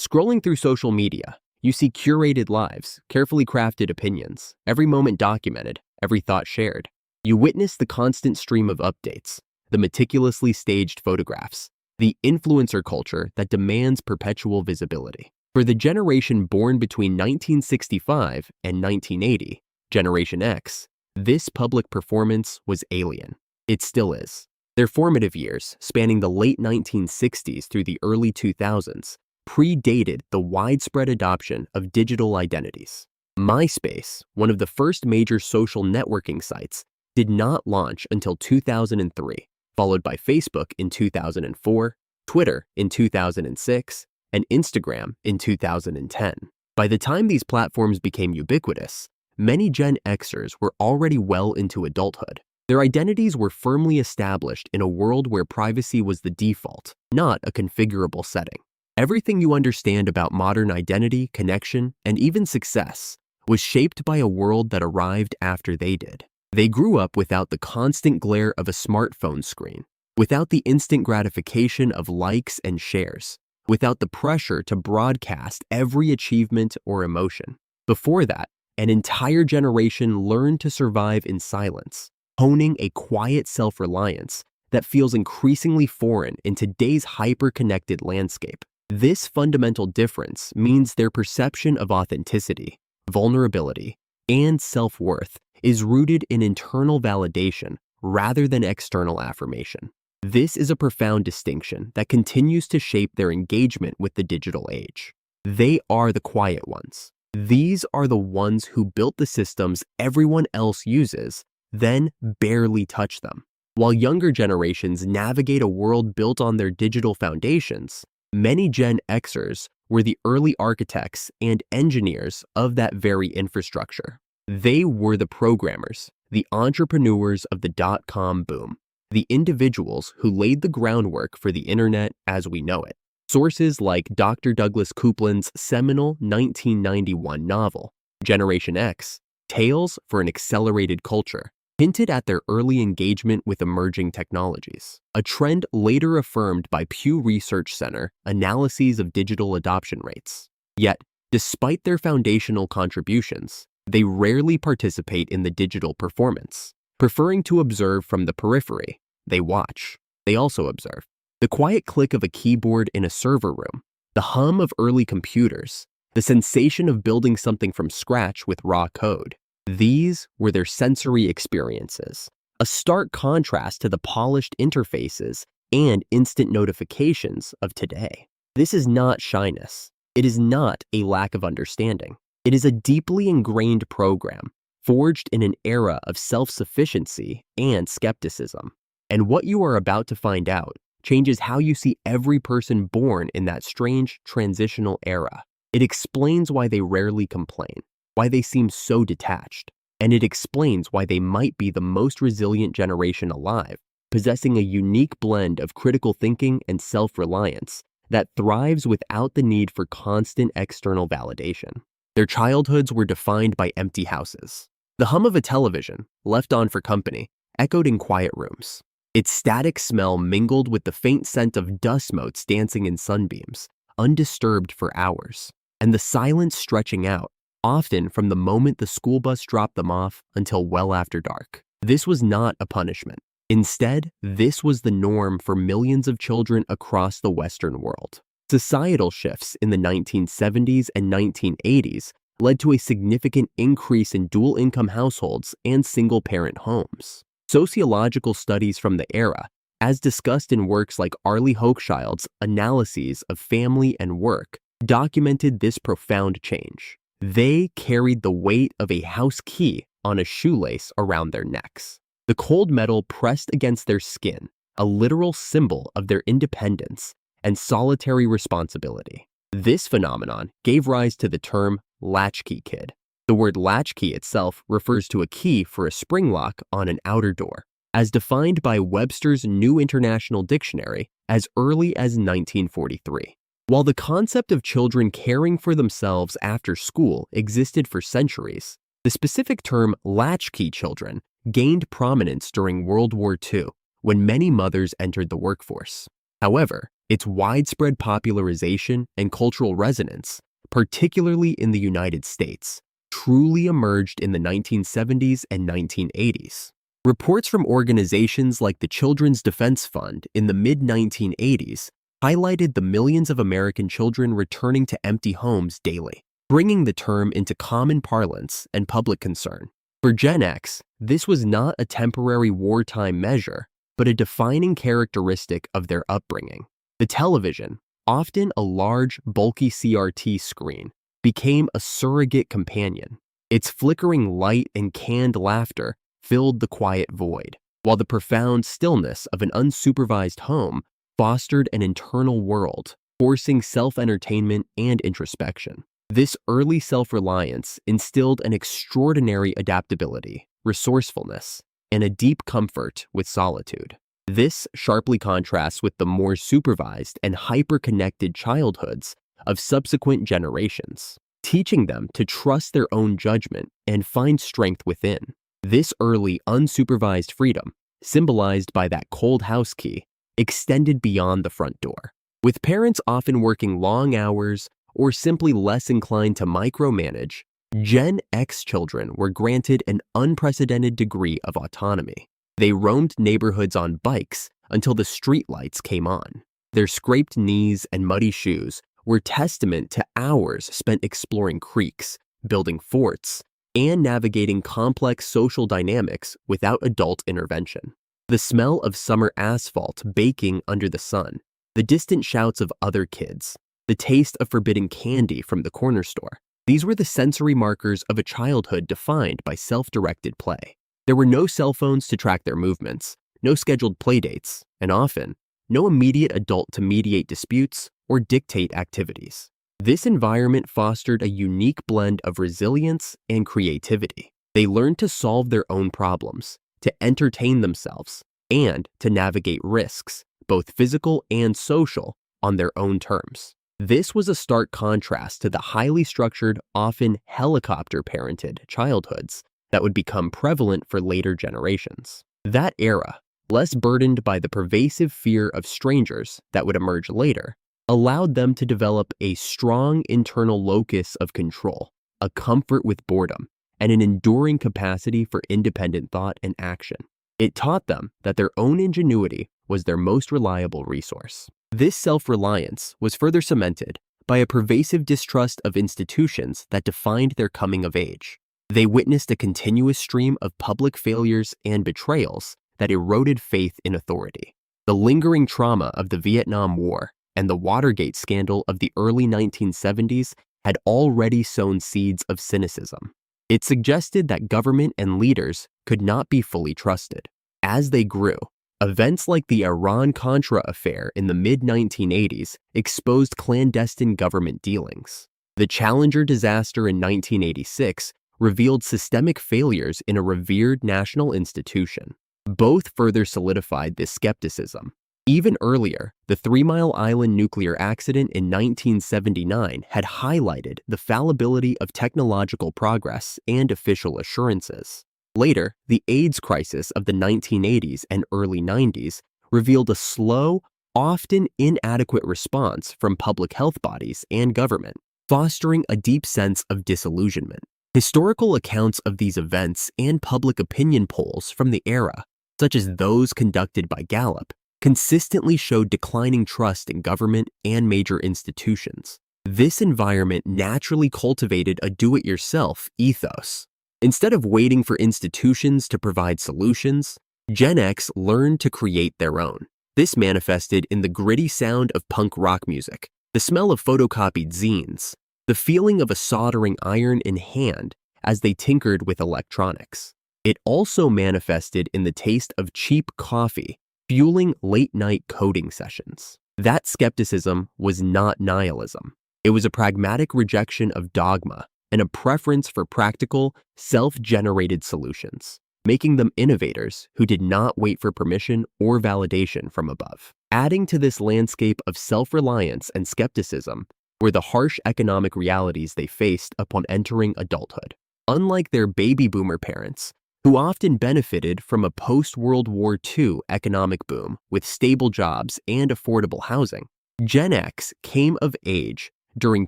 Scrolling through social media, you see curated lives, carefully crafted opinions, every moment documented, every thought shared. You witness the constant stream of updates, the meticulously staged photographs, the influencer culture that demands perpetual visibility. For the generation born between 1965 and 1980, Generation X, this public performance was alien. It still is. Their formative years, spanning the late 1960s through the early 2000s, predated the widespread adoption of digital identities. MySpace, one of the first major social networking sites, did not launch until 2003, followed by Facebook in 2004, Twitter in 2006, and Instagram in 2010. By the time these platforms became ubiquitous, many Gen Xers were already well into adulthood. Their identities were firmly established in a world where privacy was the default, not a configurable setting. Everything you understand about modern identity, connection, and even success was shaped by a world that arrived after they did. They grew up without the constant glare of a smartphone screen, without the instant gratification of likes and shares, without the pressure to broadcast every achievement or emotion. Before that, an entire generation learned to survive in silence, honing a quiet self-reliance that feels increasingly foreign in today's hyper-connected landscape. This fundamental difference means their perception of authenticity, vulnerability, and self-worth is rooted in internal validation rather than external affirmation. This is a profound distinction that continues to shape their engagement with the digital age. They are the quiet ones. These are the ones who built the systems everyone else uses, then barely touch them. While younger generations navigate a world built on their digital foundations, many Gen Xers were the early architects and engineers of that very infrastructure. They were the programmers, the entrepreneurs of the dot-com boom, the individuals who laid the groundwork for the internet as we know it. Sources like Dr. Douglas Coupland's seminal 1991 novel, Generation X, Tales for an Accelerated Culture, hinted at their early engagement with emerging technologies, a trend later affirmed by Pew Research Center analyses of digital adoption rates. Yet, despite their foundational contributions, they rarely participate in the digital performance. Preferring to observe from the periphery, they watch. They also observe. The quiet click of a keyboard in a server room, the hum of early computers, the sensation of building something from scratch with raw code. These were their sensory experiences, a stark contrast to the polished interfaces and instant notifications of today. This is not shyness. It is not a lack of understanding. It is a deeply ingrained program, forged in an era of self-sufficiency and skepticism. And what you are about to find out changes how you see every person born in that strange transitional era. It explains why they rarely complain, why they seem so detached, and it explains why they might be the most resilient generation alive, possessing a unique blend of critical thinking and self-reliance that thrives without the need for constant external validation. Their childhoods were defined by empty houses. The hum of a television, left on for company, echoed in quiet rooms. Its static smell mingled with the faint scent of dust motes dancing in sunbeams, undisturbed for hours, and the silence stretching out, often from the moment the school bus dropped them off until well after dark. This was not a punishment. Instead, this was the norm for millions of children across the Western world. Societal shifts in the 1970s and 1980s led to a significant increase in dual-income households and single-parent homes. Sociological studies from the era, as discussed in works like Arlie Hochschild's Analyses of Family and Work, documented this profound change. They carried the weight of a house key on a shoelace around their necks. The cold metal pressed against their skin, a literal symbol of their independence and solitary responsibility. This phenomenon gave rise to the term latchkey kid. The word latchkey itself refers to a key for a spring lock on an outer door, as defined by Webster's New International Dictionary as early as 1943. While the concept of children caring for themselves after school existed for centuries, the specific term latchkey children gained prominence during World War II, when many mothers entered the workforce. However, Its widespread popularization and cultural resonance, particularly in the United States, truly emerged in the 1970s and 1980s. Reports from organizations like the Children's Defense Fund in the mid-1980s highlighted the millions of American children returning to empty homes daily, bringing the term into common parlance and public concern. For Gen X, this was not a temporary wartime measure, but a defining characteristic of their upbringing. The television, often a large, bulky CRT screen, became a surrogate companion. Its flickering light and canned laughter filled the quiet void, while the profound stillness of an unsupervised home fostered an internal world, forcing self-entertainment and introspection. This early self-reliance instilled an extraordinary adaptability, resourcefulness, and a deep comfort with solitude. This sharply contrasts with the more supervised and hyper-connected childhoods of subsequent generations, teaching them to trust their own judgment and find strength within. This early unsupervised freedom, symbolized by that cold house key, extended beyond the front door. With parents often working long hours or simply less inclined to micromanage, Gen X children were granted an unprecedented degree of autonomy. They roamed neighborhoods on bikes until the streetlights came on. Their scraped knees and muddy shoes were testament to hours spent exploring creeks, building forts, and navigating complex social dynamics without adult intervention. The smell of summer asphalt baking under the sun, the distant shouts of other kids, the taste of forbidden candy from the corner store. These were the sensory markers of a childhood defined by self-directed play. There were no cell phones to track their movements, no scheduled playdates, and often, no immediate adult to mediate disputes or dictate activities. This environment fostered a unique blend of resilience and creativity. They learned to solve their own problems, to entertain themselves, and to navigate risks, both physical and social, on their own terms. This was a stark contrast to the highly structured, often helicopter-parented childhoods that would become prevalent for later generations. That era, less burdened by the pervasive fear of strangers that would emerge later, allowed them to develop a strong internal locus of control, a comfort with boredom, and an enduring capacity for independent thought and action. It taught them that their own ingenuity was their most reliable resource. This self-reliance was further cemented by a pervasive distrust of institutions that defined their coming of age. They witnessed a continuous stream of public failures and betrayals that eroded faith in authority. The lingering trauma of the Vietnam War and the Watergate scandal of the early 1970s had already sown seeds of cynicism. It suggested that government and leaders could not be fully trusted. As they grew, events like the Iran-Contra affair in the mid-1980s exposed clandestine government dealings. The Challenger disaster in 1986 revealed systemic failures in a revered national institution. Both further solidified this skepticism. Even earlier, the 3 Mile Island nuclear accident in 1979 had highlighted the fallibility of technological progress and official assurances. Later, the AIDS crisis of the 1980s and early 90s revealed a slow, often inadequate response from public health bodies and government, fostering a deep sense of disillusionment. Historical accounts of these events and public opinion polls from the era, such as those conducted by Gallup, consistently showed declining trust in government and major institutions. This environment naturally cultivated a do-it-yourself ethos. Instead of waiting for institutions to provide solutions, Gen X learned to create their own. This manifested in the gritty sound of punk rock music, the smell of photocopied zines, the feeling of a soldering iron in hand as they tinkered with electronics. It also manifested in the taste of cheap coffee, fueling late-night coding sessions. That skepticism was not nihilism. It was a pragmatic rejection of dogma and a preference for practical, self-generated solutions, making them innovators who did not wait for permission or validation from above. Adding to this landscape of self-reliance and skepticism were the harsh economic realities they faced upon entering adulthood. Unlike their baby boomer parents, who often benefited from a post-World War II economic boom with stable jobs and affordable housing, Gen X came of age during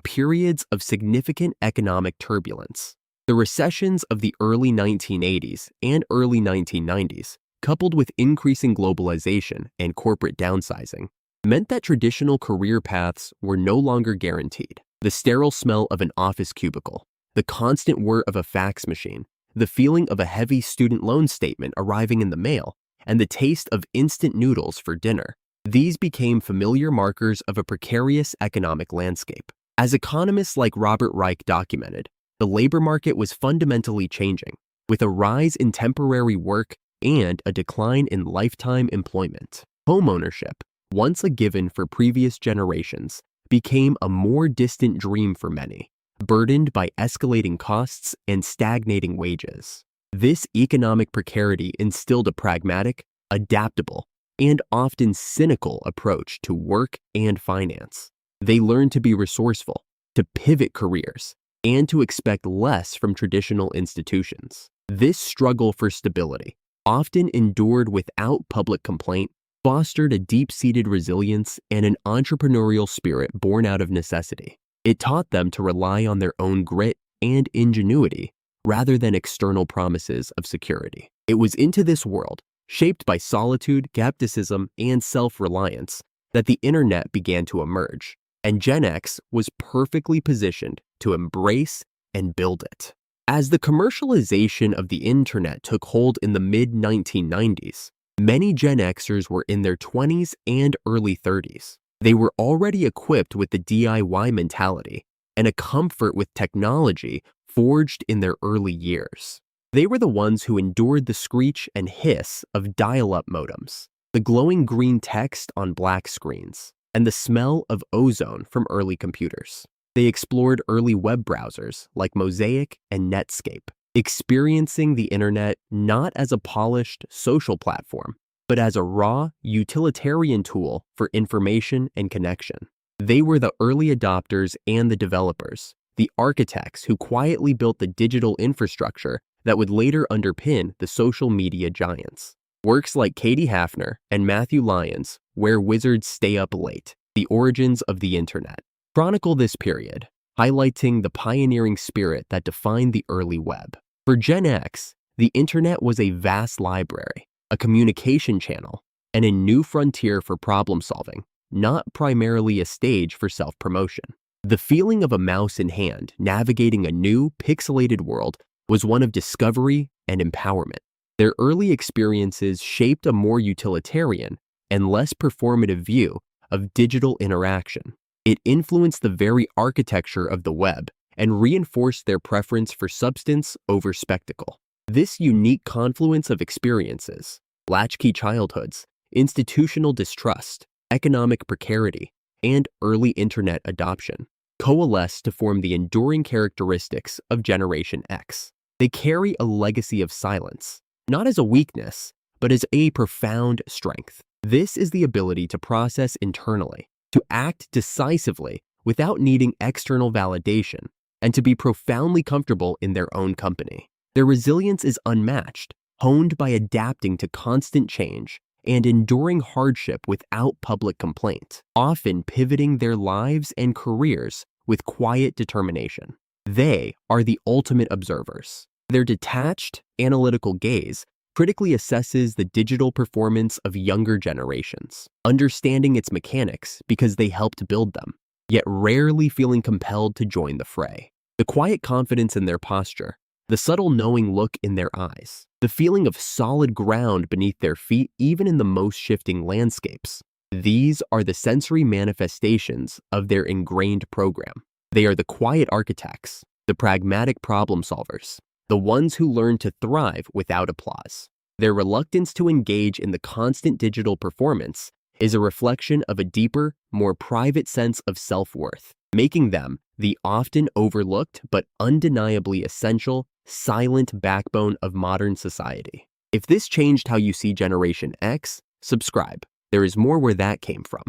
periods of significant economic turbulence. The recessions of the early 1980s and early 1990s, coupled with increasing globalization and corporate downsizing, meant that traditional career paths were no longer guaranteed. The sterile smell of an office cubicle, the constant whir of a fax machine, the feeling of a heavy student loan statement arriving in the mail, and the taste of instant noodles for dinner, these became familiar markers of a precarious economic landscape. As economists like Robert Reich documented, the labor market was fundamentally changing, with a rise in temporary work and a decline in lifetime employment. Homeownership, once a given for previous generations, became a more distant dream for many, burdened by escalating costs and stagnating wages. This economic precarity instilled a pragmatic, adaptable, and often cynical approach to work and finance. They learned to be resourceful, to pivot careers, and to expect less from traditional institutions. This struggle for stability, often endured without public complaint, fostered a deep-seated resilience and an entrepreneurial spirit born out of necessity. It taught them to rely on their own grit and ingenuity rather than external promises of security. It was into this world, shaped by solitude, skepticism, and self-reliance, that the internet began to emerge, and Gen X was perfectly positioned to embrace and build it. As the commercialization of the internet took hold in the mid-1990s, many Gen Xers were in their 20s and early 30s. They were already equipped with the DIY mentality and a comfort with technology forged in their early years. They were the ones who endured the screech and hiss of dial-up modems, the glowing green text on black screens, and the smell of ozone from early computers. They explored early web browsers like Mosaic and Netscape, experiencing the internet not as a polished social platform, but as a raw, utilitarian tool for information and connection. They were the early adopters and the developers, the architects who quietly built the digital infrastructure that would later underpin the social media giants. Works like Katie Hafner and Matthew Lyons' Where Wizards Stay Up Late, The Origins of the Internet, chronicle this period, highlighting the pioneering spirit that defined the early web. For Gen X, the internet was a vast library, a communication channel, and a new frontier for problem solving, not primarily a stage for self-promotion. The feeling of a mouse in hand navigating a new, pixelated world was one of discovery and empowerment. Their early experiences shaped a more utilitarian and less performative view of digital interaction. It influenced the very architecture of the web and reinforced their preference for substance over spectacle. This unique confluence of experiences, latchkey childhoods, institutional distrust, economic precarity, and early internet adoption, coalesced to form the enduring characteristics of Generation X. They carry a legacy of silence, not as a weakness, but as a profound strength. This is the ability to process internally, to act decisively without needing external validation, and to be profoundly comfortable in their own company. Their resilience is unmatched, honed by adapting to constant change and enduring hardship without public complaint, often pivoting their lives and careers with quiet determination. They are the ultimate observers. Their detached, analytical gaze critically assesses the digital performance of younger generations, understanding its mechanics because they helped build them, yet rarely feeling compelled to join the fray. The quiet confidence in their posture, the subtle knowing look in their eyes, the feeling of solid ground beneath their feet even in the most shifting landscapes. These are the sensory manifestations of their ingrained program. They are the quiet architects, the pragmatic problem solvers, the ones who learn to thrive without applause. Their reluctance to engage in the constant digital performance is a reflection of a deeper, more private sense of self-worth, making them the often overlooked but undeniably essential, silent backbone of modern society. If this changed how you see Generation X, subscribe. There is more where that came from.